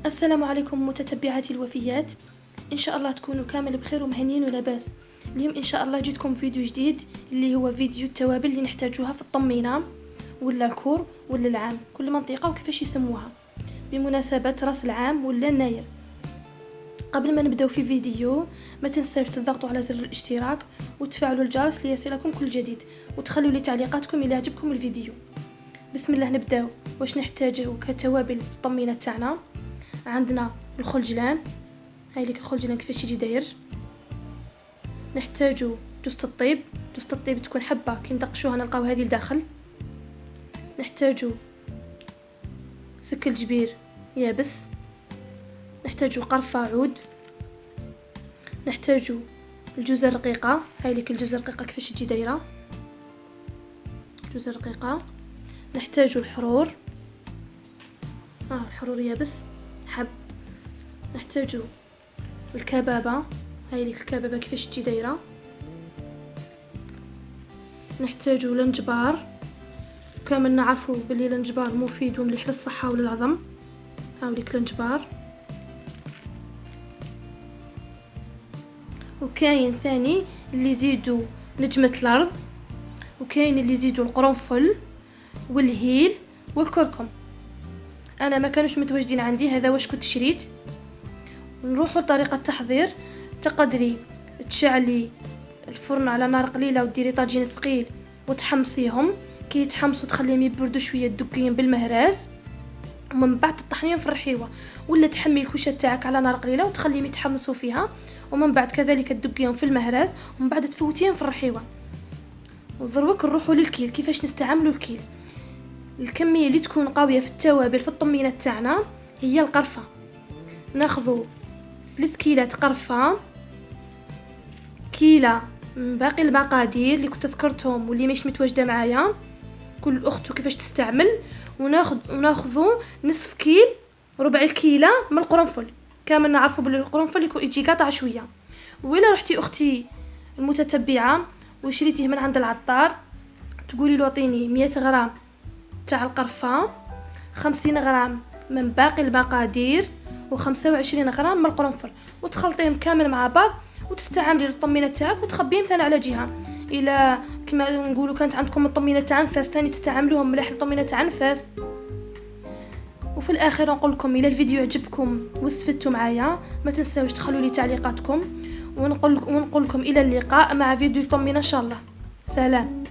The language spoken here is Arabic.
السلام عليكم متتبعاتي الوفيات، ان شاء الله تكونوا كامل بخير ومهنيين ولاباس. اليوم ان شاء الله جيتكم فيديو جديد اللي هو فيديو التوابل اللي نحتاجوها في الطمينه ولا الكور ولا العام، كل منطقه وكيفاش يسموها بمناسبه راس العام ولا الناير. قبل ما نبداو في فيديو ما تنساوش تضغطوا على زر الاشتراك وتفعلوا الجرس ليصلكم كل جديد، وتخلوا لي تعليقاتكم الى عجبكم الفيديو. بسم الله نبداو. واش نحتاجو كتوابل الطمينه تاعنا؟ عندنا الخلجلان، هاي لك الخلجلان كيفاش يجي داير. نحتاجو جوز الطيب، جوز الطيب تكون حبه كي ندقشوها نلقاو هذه لداخل. نحتاجو سك الجبير يابس، نحتاجو قرفه عود، نحتاجو الجزر الرقيقه، هاي لك الجزر الرقيقه كيفاش تجي دايره، جزر رقيقه. نحتاجو الحرور، الحرور يابس حب. نحتاجو الكبابه، هاي لك الكبابه كيفاش تجي دايره. نحتاجو الانجبار، كامل نعرفوا بلي الانجبار مفيد ومليح للصحه وللعظم، هاو لك الانجبار. وكاين ثاني اللي يزيدوا نجمه الارض، وكاين اللي يزيدوا القرنفل والهيل والكركم. انا ما كانوش متواجدين عندي، هذا واش كنت شريت. نروحوا لطريقه التحضير. تقدري تشعلي الفرن على نار قليله وديري طاجين ثقيل وتحمصيهم، كي يتحمصوا تخليهم يبردوا شويه تدقيهم بالمهراز، ومن بعد تطحنيهم في الرحيوه، ولا تحمي الكوشه تاعك على نار قليله وتخليهم يتحمصوا فيها، ومن بعد كذلك تدقيهم في المهراز، ومن بعد تفوتيهم في الرحيوه. ودروك نروحوا للكيل، كيفاش نستعملوا الكيل. الكميه اللي تكون قويه في التوابل في الطمينه تاعنا هي القرفه. ناخذوا 3 كيلات قرفه، كيله من باقي المقادير اللي كنت ذكرتهم واللي مش متواجده معايا، كل اخت كيفاش تستعمل. وناخذوا نصف كيل، ربع الكيله من القرنفل، كامل نعرفوا بالقرنفل يجي قاطع شويه. ولا رحتي اختي المتتبعه وشريتيه من عند العطار، تقولي له اعطيني 100 غرام تاع القرفه، 50 غرام من باقي المقادير، و25 غرام من القرنفل، وتخلطيهم كامل مع بعض وتستعملي الطمينه تاعك وتخبيهم ثاني على جهه. الى كما نقولوا كانت عندكم الطمينه تاع نفاس ثاني تستعملوهم مليح الطمينه تاع نفاس. وفي الاخير نقول لكم الى الفيديو عجبكم واستفدتوا معايا ما تنساوش تخلوا لي تعليقاتكم، ونقول لكم الى اللقاء مع فيديو الطمينه ان شاء الله. سلام.